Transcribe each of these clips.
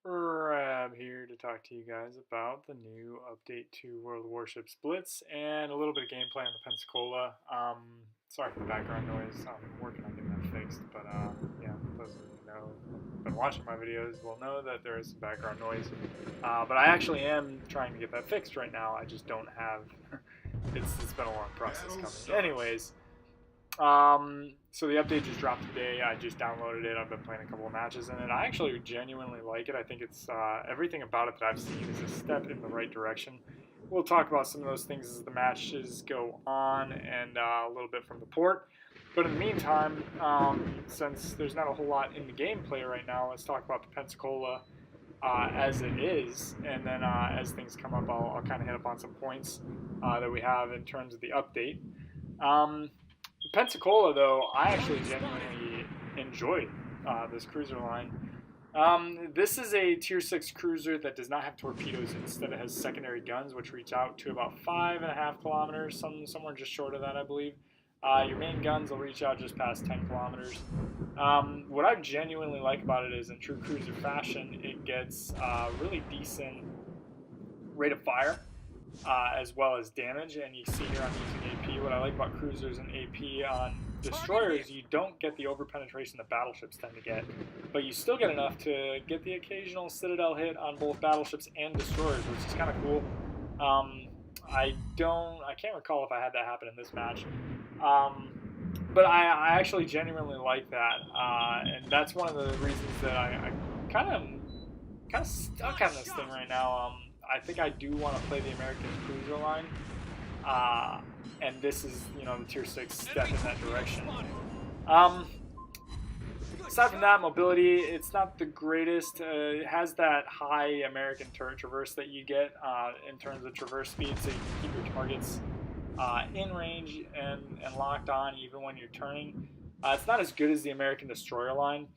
Rab here to talk to you guys about the new update to World of Warships Blitz and a little bit of gameplay on the Pensacola. Sorry for the background noise. I'm working on getting that fixed, but yeah, those of you who know, been watching my videos will know that there is some background noise. But I actually am trying to get that fixed right now. I just don't have. It's been a long process coming. Anyways. So the update just dropped today. I just downloaded it. I've been playing a couple of matches in it. I actually genuinely like it. I think it's everything about it that I've seen is a step in the right direction. We'll talk about some of those things as the matches go on and a little bit from the port. But in the meantime, since there's not a whole lot in the gameplay right now, let's talk about the Pensacola as it is, and then as things come up, I'll kind of hit up on some points that we have in terms of the update. Um, Pensacola, though, I actually genuinely enjoyed this cruiser line. This is a tier 6 cruiser that does not have torpedoes. Instead, it has secondary guns, which reach out to about 5.5 kilometers, somewhere just short of that, I believe. Your main guns will reach out just past 10 kilometers. What I genuinely like about it is, in true cruiser fashion, it gets really decent rate of fire. As well as damage, and you see here I'm using AP. What I like about cruisers and AP on destroyers, you don't get the over-penetration that battleships tend to get, but you still get enough to get the occasional Citadel hit on both battleships and destroyers, which is kind of cool. I can't recall if I had that happen in this match, but I actually genuinely like that, and that's one of the reasons that I kind of stuck on this thing right now. I think I do want to play the American cruiser line, and this is, the tier 6 step in that direction. Aside from that, mobility, it's not the greatest. It has that high American turret traverse that you get in terms of traverse speed, so you can keep your targets in range and locked on even when you're turning. It's not as good as the American destroyer line.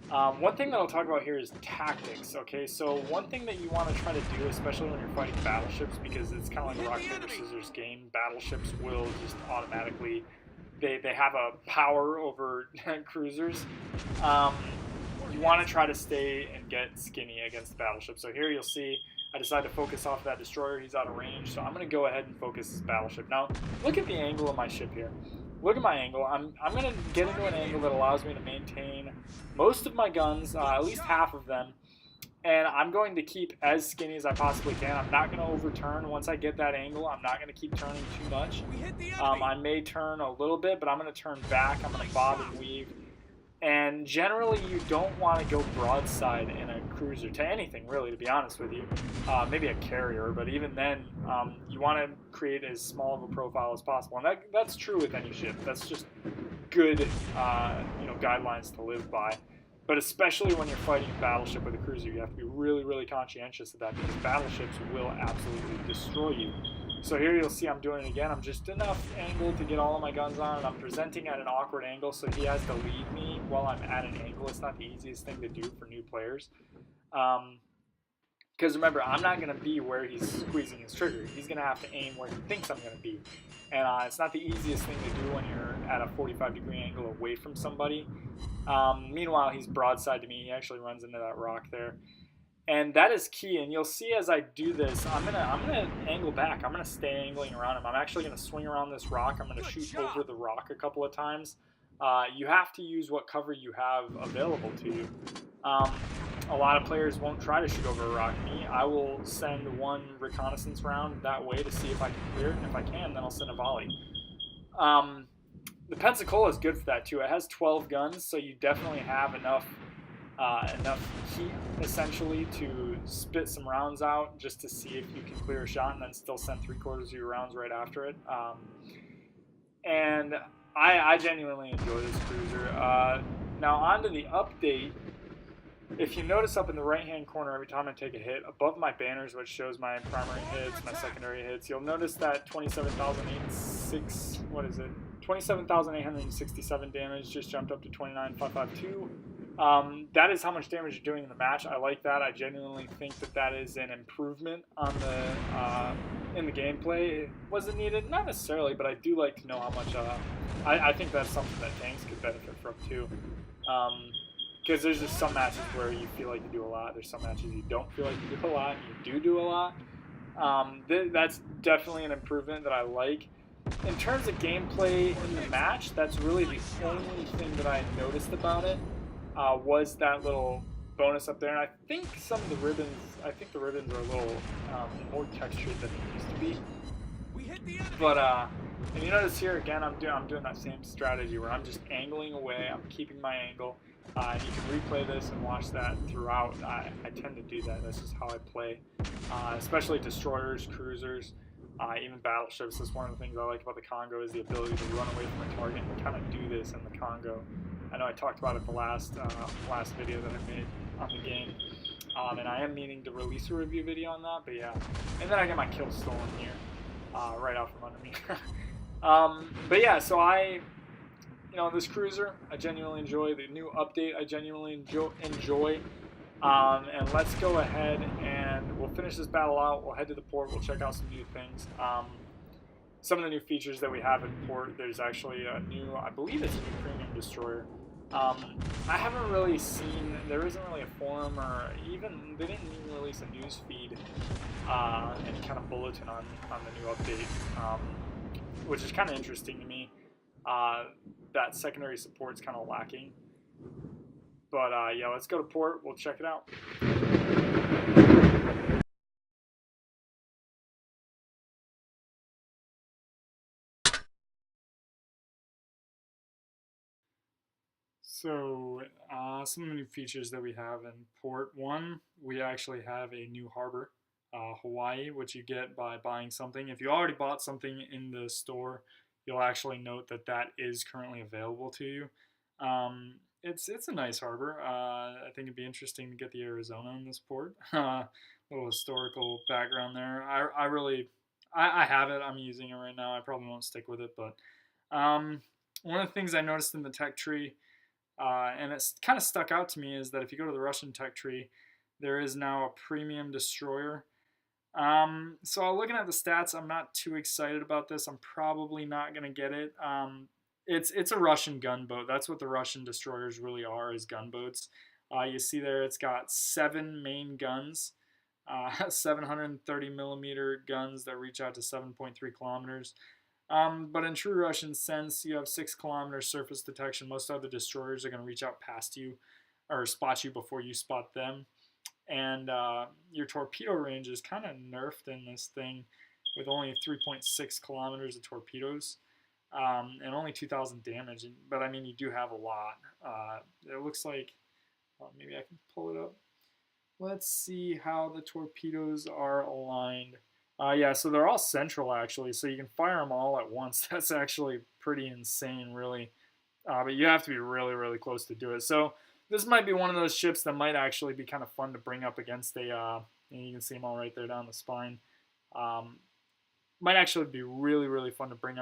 One thing that I'll talk about here is tactics, okay? So one thing that you want to try to do, especially when you're fighting battleships, because it's kind of like a rock, paper, scissors game, battleships will just automatically, they have a power over cruisers. You want to try to stay and get skinny against the battleship. So here you'll see I decided to focus off that destroyer. He's out of range, so I'm going to go ahead and focus this battleship. Now, look at the angle of my ship here. Look at my angle. I'm going to get into an angle that allows me to maintain most of my guns, at least half of them, and I'm going to keep as skinny as I possibly can. I'm not going to overturn once I get that angle. I'm not going to keep turning too much. I may turn a little bit, but I'm going to turn back. I'm going to bob and weave. And generally, you don't want to go broadside in a cruiser to anything, really, to be honest with you. Maybe a carrier, but even then, you want to create as small of a profile as possible. And that's true with any ship. That's just good, guidelines to live by. But especially when you're fighting a battleship with a cruiser, you have to be really, really conscientious of that, because battleships will absolutely destroy you. So here you'll see I'm doing it again. I'm just enough angle to get all of my guns on, and I'm presenting at an awkward angle, so he has to lead me while I'm at an angle. It's not the easiest thing to do for new players. Because remember, I'm not going to be where he's squeezing his trigger. He's going to have to aim where he thinks I'm going to be. And it's not the easiest thing to do when you're at a 45-degree angle away from somebody. Meanwhile, he's broadside to me. He actually runs into that rock there. And that is key, and you'll see as I do this, I'm gonna angle back. I'm gonna stay angling around him. I'm actually gonna swing around this rock. I'm gonna shoot over the rock a couple of times. You have to use what cover you have available to you. A lot of players won't try to shoot over a rock. Me, I will send one reconnaissance round that way to see if I can clear it, and if I can, then I'll send a volley. The Pensacola is good for that too. It has 12 guns, so you definitely have enough heat essentially to spit some rounds out just to see if you can clear a shot, and then still send 3/4 of your rounds right after it. And I genuinely enjoy this cruiser. Now on to the update. If you notice up in the right hand corner, every time I take a hit, above my banners, which shows my primary hits, my secondary hits, you'll notice that 27,867 damage just jumped up to 29,552. That is how much damage you're doing in the match. I like that. I genuinely think that is an improvement on in the gameplay. Was it needed? Not necessarily, but I do like to know how much. I think that's something that tanks could benefit from too. because there's just some matches where you feel like you do a lot. There's some matches you don't feel like you do a lot, and you do a lot. That's definitely an improvement that I like. In terms of gameplay in the match, that's really the only thing that I noticed about it, was that little bonus up there. And I think some of the ribbons, the ribbons are a little more textured than they used to be. But and you notice here again, I'm doing that same strategy where I'm just angling away. I'm keeping my angle. And you can replay this and watch that throughout. I tend to do that. That's just how I play, especially destroyers, cruisers, even battleships. That's one of the things I like about the Congo is the ability to run away from a target and kind of do this in the Congo. I know I talked about it the last video that I made on the game, and I am meaning to release a review video on that. But yeah, and then I get my kill stolen here, right out from under me. But yeah, so this cruiser, I genuinely enjoy. The new update, I genuinely enjoy. And let's go ahead and we'll finish this battle out. We'll head to the port. We'll check out some new things. Some of the new features that we have in port, there's actually a new, I believe it's a new premium destroyer. I haven't really seen, there isn't really a forum or even, they didn't even release a news feed, any kind of bulletin on the new update, which is kind of interesting to me. That secondary support's kind of lacking. But yeah, let's go to port. We'll check it out. So some of the new features that we have in port. One, we actually have a new harbor, Hawaii, which you get by buying something. If you already bought something in the store, you'll actually note that that is currently available to you. It's a nice harbor. I think it'd be interesting to get the Arizona in this port. Little historical background there. I have it. I'm using it right now. I probably won't stick with it, but one of the things I noticed in the tech tree, and it's kind of stuck out to me, is that if you go to the Russian tech tree, there is now a premium destroyer. So looking at the stats, I'm not too excited about this. I'm probably not going to get it. It's a Russian gunboat. That's what the Russian destroyers really are, is gunboats. You see there, it's got 7 main guns, 730 millimeter guns that reach out to 7.3 kilometers. But in true Russian sense, you have 6 kilometer surface detection. Most other destroyers are going to reach out past you or spot you before you spot them. And your torpedo range is kind of nerfed in this thing with only 3.6 kilometers of torpedoes. And only 2,000 damage, but I mean, you do have a lot. It looks like, maybe I can pull it up. Let's see how the torpedoes are aligned. Yeah, so they're all central actually, so you can fire them all at once. That's actually pretty insane, really. But you have to be really, really close to do it. So this might be one of those ships that might actually be kind of fun to bring up against a, and you can see them all right there down the spine. Might actually be really, really fun to bring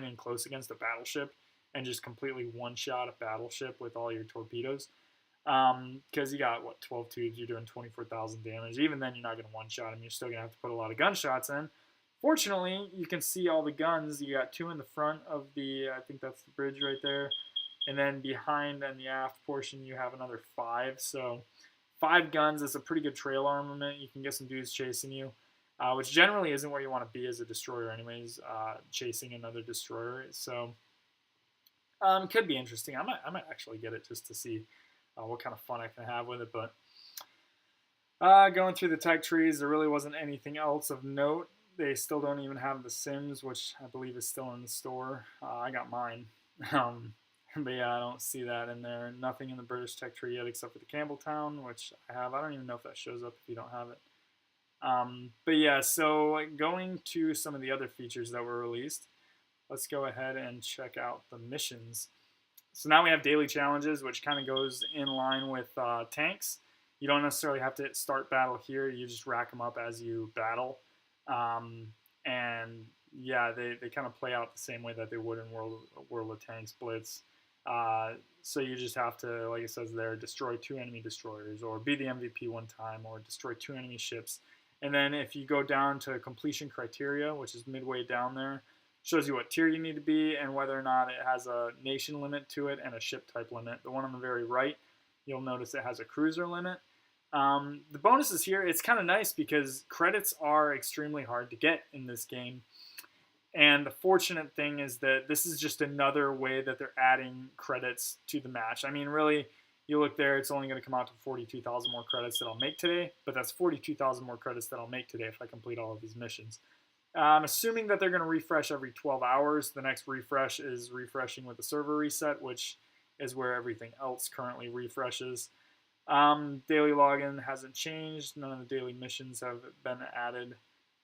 in close against a battleship and just completely one-shot a battleship with all your torpedoes. Because you got, 12 tubes, you're doing 24,000 damage. Even then, you're not going to one-shot them. You're still going to have to put a lot of gunshots in. Fortunately, you can see all the guns. You got 2 in the front of the, I think that's the bridge right there. And then behind and the aft portion, you have another 5. So 5 guns is a pretty good trail armament. You can get some dudes chasing you. Which generally isn't where you want to be as a destroyer anyways, chasing another destroyer. So could be interesting. I might actually get it just to see what kind of fun I can have with it. But going through the tech trees, there really wasn't anything else of note. They still don't even have the Sims, which I believe is still in the store. I got mine. But yeah, I don't see that in there. Nothing in the British tech tree yet except for the Campbelltown, which I have. I don't even know if that shows up if you don't have it. But yeah, so going to some of the other features that were released, let's go ahead and check out the missions. So now we have daily challenges, which kind of goes in line with tanks. You don't necessarily have to start battle here. You just rack them up as you battle. And yeah, they kind of play out the same way that they would in World of Tanks Blitz. So you just have to, like it says there, destroy 2 enemy destroyers, or be the MVP 1 time, or destroy 2 enemy ships. And then if you go down to completion criteria, which is midway down there, shows you what tier you need to be and whether or not it has a nation limit to it and a ship type limit. The one on the very right you'll notice it has a cruiser limit. The bonuses here, it's kind of nice because credits are extremely hard to get in this game. And the fortunate thing is that this is just another way that they're adding credits to the match. I mean, really, you look there, it's only going to come out to 42,000 more credits that I'll make today, but that's 42,000 more credits that I'll make today if I complete all of these missions. I'm assuming that they're going to refresh every 12 hours. The next refresh is refreshing with the server reset, which is where everything else currently refreshes. Daily login hasn't changed. None of the daily missions have been added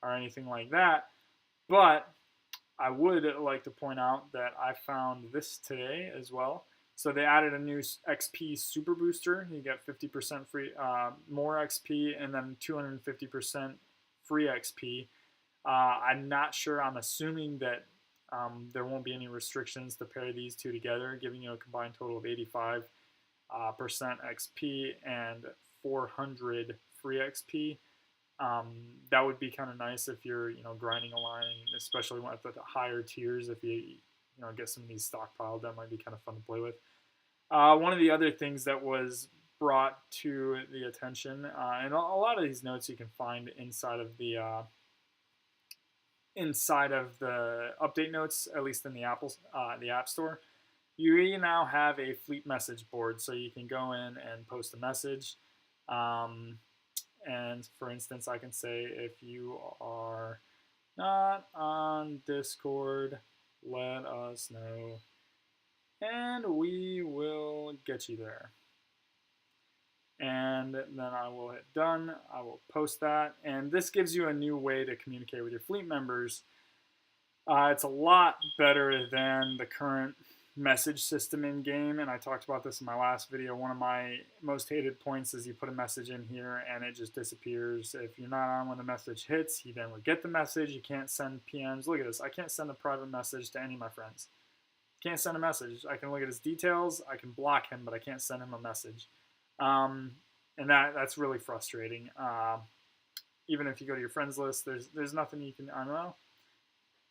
or anything like that. But I would like to point out that I found this today as well. So they added a new XP super booster. You get 50% free, more XP, and then 250% free XP. I'm not sure. I'm assuming that there won't be any restrictions to pair these two together, giving you a combined total of 85% XP and 400 free XP. That would be kind of nice if you're, grinding a line, especially at the higher tiers. If you get some of these stockpiled, that might be kind of fun to play with. One of the other things that was brought to the attention, and a lot of these notes you can find inside of the update notes, at least in the App Store. You now have a fleet message board, so you can go in and post a message. And for instance, I can say, if you are not on Discord, let us know, and we will get you there. And then I will hit done. I will post that. And this gives you a new way to communicate with your fleet members. It's a lot better than the current message system in game, and I talked about this in my last video. One of my most hated points is you put a message in here and it just disappears. If you're not on when the message hits, you then would get the message. You can't send PMs. Look at this. I can't send a private message to any of my friends. Can't send a message. I can look at his details. I can block him, but I can't send him a message. And that's really frustrating. Even if you go to your friends list, there's nothing you can. I don't know.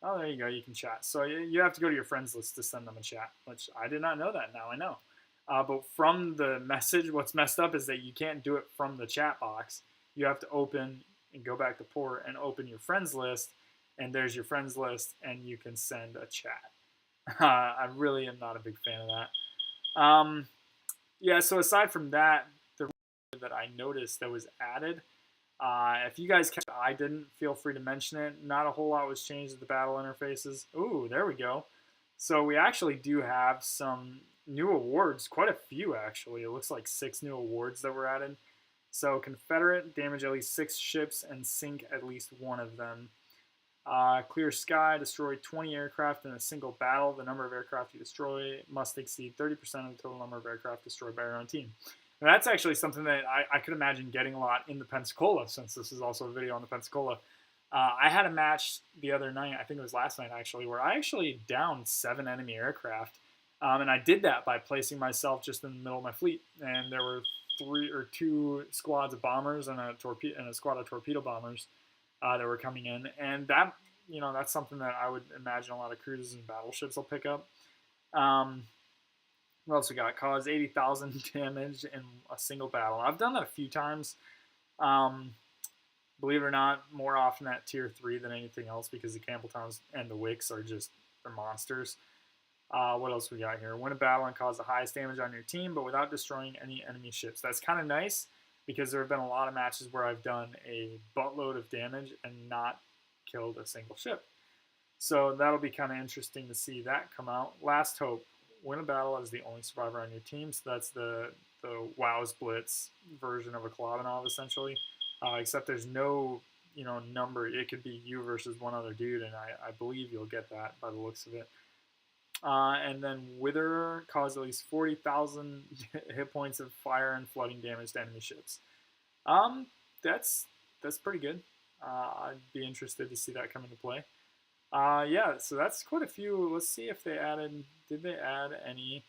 Oh, there you go. You can chat. So you have to go to your friends list to send them a chat, which I did not know that. Now I know. But from the message, what's messed up is that you can't do it from the chat box. You have to open and go back to port and open your friends list, and there's your friends list, and you can send a chat. I really am not a big fan of that. Yeah, so aside from that, the that I noticed that was added, if you guys catch it, I didn't, feel free to mention it. Not a whole lot was changed at the battle interfaces. Ooh, there we go. So we actually do have some new awards, quite a few actually. It looks like 6 new awards that were added. So Confederate, damage at least 6 ships and sink at least 1 of them. Clear Sky, destroy 20 aircraft in a single battle. The number of aircraft you destroy must exceed 30% of the total number of aircraft destroyed by your own team. And that's actually something that I could imagine getting a lot in the Pensacola, since this is also a video on the Pensacola. I had a match the other night, I think it was last night actually, where I actually downed 7 enemy aircraft. And I did that by placing myself just in the middle of my fleet. And there were 2 squads of bombers and a squad of torpedo bombers that were coming in. And that, that's something that I would imagine a lot of cruisers and battleships will pick up. What else we got? Cause 80,000 damage in a single battle. I've done that a few times. Believe it or not, more often at tier 3 than anything else, because the Campbelltowns and the Wicks are just, they're monsters. What else we got here? Win a battle and cause the highest damage on your team, but without destroying any enemy ships. That's kind of nice, because there have been a lot of matches where I've done a buttload of damage and not killed a single ship. So that'll be kind of interesting to see that come out. Last Hope. Win a battle as the only survivor on your team. So that's the WoWSBLITZ version of a Kalavanov, essentially. Except there's no, number. It could be you versus one other dude, and I believe you'll get that by the looks of it. And then Wither, cause at least 40,000 hit points of fire and flooding damage to enemy ships. That's pretty good. I'd be interested to see that come into play. Yeah, so that's quite a few. Let's see if they added, did they add any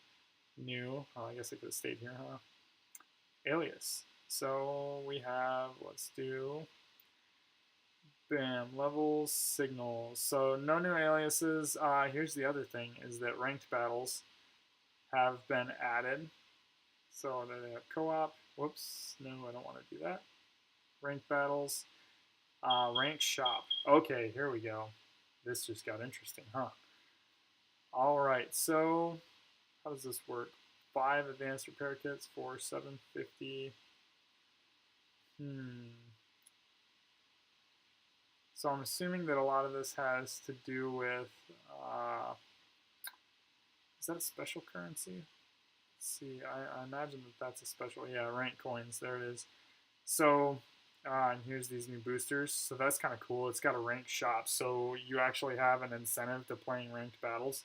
new, I guess I could have stayed here, huh? Alias. So we have, let's do, bam, levels, signals. So no new aliases. Here's the other thing, is that ranked battles have been added. So then they have co-op. Whoops, no, I don't want to do that. Ranked battles. Rank shop. Okay, here we go. This just got interesting, huh? All right, so how does this work? 5 advanced repair kits for 750. So I'm assuming that a lot of this has to do with, is that a special currency? Let's see, I imagine that that's a special, yeah, rank coins, there it is. So, and here's these new boosters. So that's kind of cool. It's got a ranked shop, so you actually have an incentive to playing ranked battles.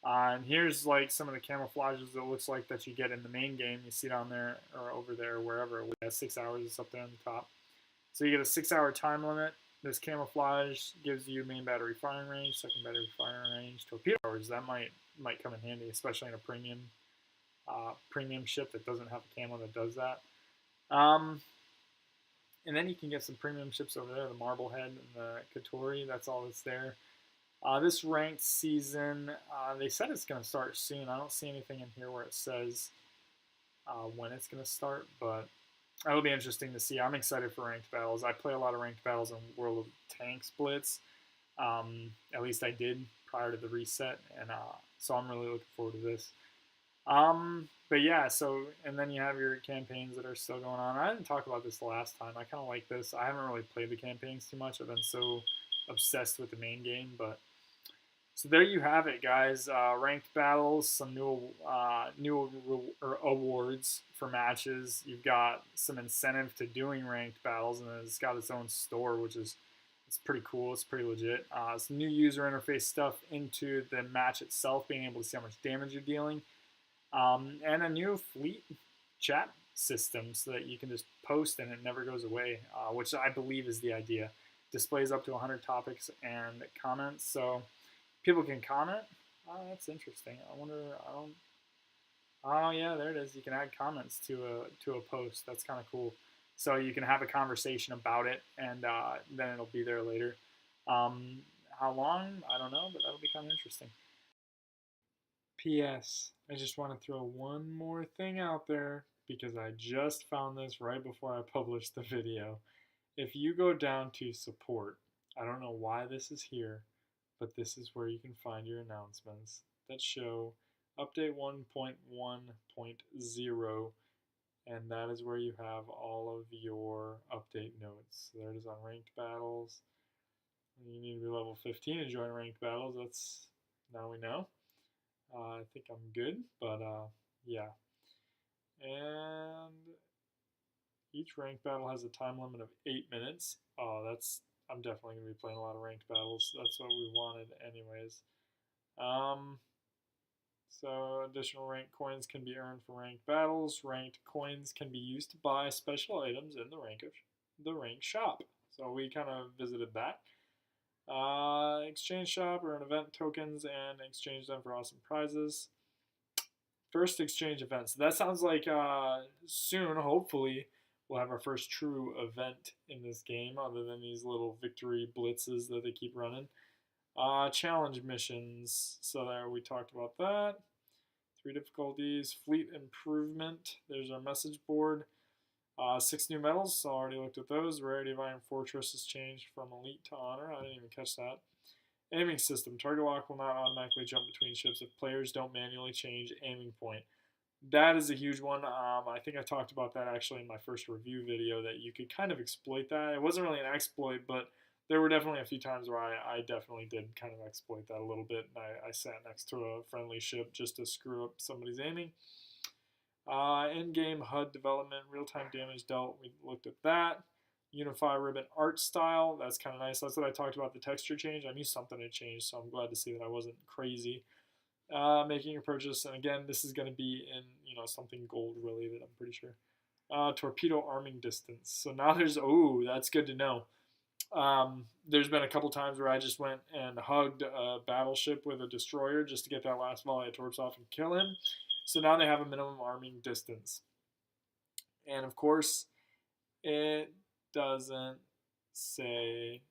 And here's like some of the camouflages that looks like that you get in the main game. You see down there or over there, wherever. We have 6 hours. It's up there on the top. So you get a 6-hour time limit. This camouflage gives you main battery firing range, second battery firing range, torpedo hours. That might come in handy, especially in a premium ship that doesn't have a camo that does that. And then you can get some premium ships over there, the Marblehead and the Katori. That's all that's there. This ranked season, they said it's going to start soon. I don't see anything in here where it says when it's going to start, but it'll be interesting to see. I'm excited for ranked battles. I play a lot of ranked battles in World of Tanks Blitz. At least I did prior to the reset, and so I'm really looking forward to this. But yeah, so, and then you have your campaigns that are still going on. I didn't talk about this the last time. I kind of like this. I haven't really played the campaigns too much. I've been so obsessed with the main game, but so there you have it, guys. Ranked battles, some new awards for matches. You've got some incentive to doing ranked battles, and it's got its own store, which is it's pretty cool. It's pretty legit. Some new user interface stuff into the match itself, being able to see how much damage you're dealing, and a new fleet chat system so that you can just post and it never goes away, which I believe is the idea. Displays up to 100 topics and comments, so people can comment. Oh, that's interesting. I wonder. I don't. Oh yeah, there it is. You can add comments to a post. That's kind of cool. So you can have a conversation about it, and then it'll be there later. How long? I don't know, but that'll be kind of interesting. P.S. I just want to throw one more thing out there because I just found this right before I published the video. If you go down to support, I don't know why this is here, but this is where you can find your announcements that show update 1.1.0, and that is where you have all of your update notes. So there it is on ranked battles. You need to be level 15 to join ranked battles. That's now we know. I think I'm good, but yeah. And each ranked battle has a time limit of 8 minutes. Oh, I'm definitely going to be playing a lot of ranked battles. That's what we wanted anyways. So additional ranked coins can be earned from ranked battles. Ranked coins can be used to buy special items in the rank shop. So we kind of visited that. Exchange shop, earn event tokens and exchange them for awesome prizes. First exchange events. That sounds like soon, hopefully, we'll have our first true event in this game, other than these little victory blitzes that they keep running. Challenge missions. So there we talked about that. 3 difficulties. Fleet improvement. There's our message board. 6 new medals. So I already looked at those. Rarity of Iron Fortress has changed from Elite to Honor. I didn't even catch that. Aiming system. Target lock will not automatically jump between ships if players don't manually change aiming point. That is a huge one. I think I talked about that actually in my first review video, that you could kind of exploit that. It wasn't really an exploit, but there were definitely a few times where I definitely did kind of exploit that a little bit. And I sat next to a friendly ship just to screw up somebody's aiming. In-game HUD development, real-time damage dealt. We looked at that. Unify ribbon art style. That's kind of nice. That's what I talked about, the texture change. I knew something had changed, so I'm glad to see that I wasn't crazy. Making a purchase, and again, this is going to be in something gold related, I'm pretty sure. Torpedo arming distance. So now there's that's good to know. There's been a couple times where I just went and hugged a battleship with a destroyer just to get that last volley of torps off and kill him. So now they have a minimum arming distance, and of course, it doesn't say.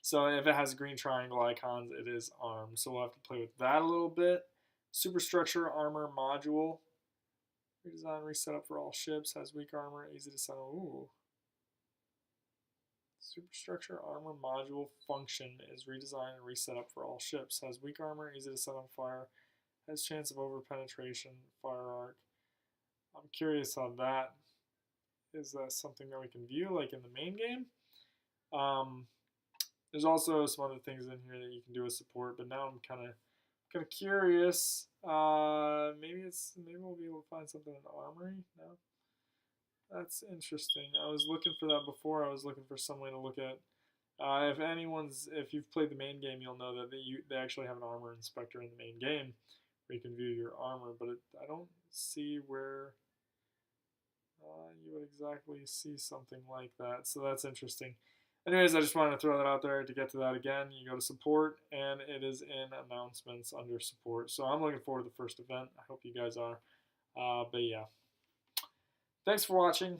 So if it has green triangle icons, it is armed. So we'll have to play with that a little bit. Superstructure armor module. Redesign, reset up for all ships. Has weak armor, easy to settle. Ooh. Superstructure armor module function is redesigned and reset up for all ships. Has weak armor, easy to set on fire. Has chance of over penetration, fire arc. I'm curious on that. Is that something that we can view like in the main game? There's also some other things in here that you can do with support, but now I'm kind of curious. Maybe we'll be able to find something in the armory. No, that's interesting. I was looking for that before. I was looking for some way to look at. If you've played the main game, you'll know that they actually have an armor inspector in the main game where you can view your armor, but I don't see where you would exactly see something like that. So that's interesting. Anyways, I just wanted to throw that out there. To get to that again, you go to support, and it is in announcements under support. So I'm looking forward to the first event. I hope you guys are. But yeah, thanks for watching.